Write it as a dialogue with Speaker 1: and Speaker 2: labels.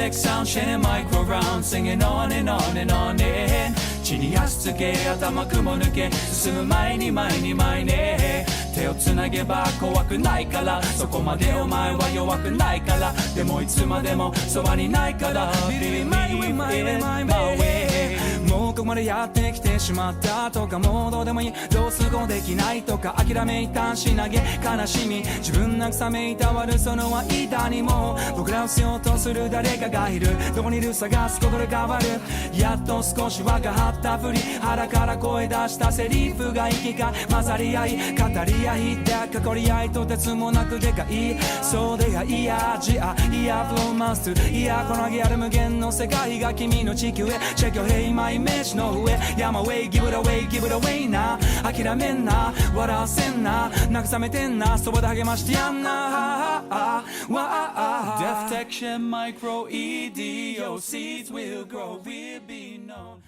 Speaker 1: Tech sound shining micro round Singing on and on and on and 地に足つけ頭雲抜け進む前に前に前に手をつなげば怖くないからそこまでお前は弱くないからでもいつまでもそばにないから Believe me, my way もうここまでやってきてしまったとかもうどうでもいいどうすごできないとか諦めいたし投げ悲しみ自分慰めいたわるその間にも僕らを必要とする誰かがいるどこにいる探すことで変わるやっと少し分かったふり腹から声出したセリフが息が混ざり合い語り合いでかこり合いとてつもなくでかいそうでいやじゃいやフローマンスいやこの上げある無限の世界が君の地球へ Check your hey myイメージの上山 way give it away give it away な諦めんな笑わせんな慰めてんなそばで励ましてやんな Death Detection Micro EDO Seeds will grow will be known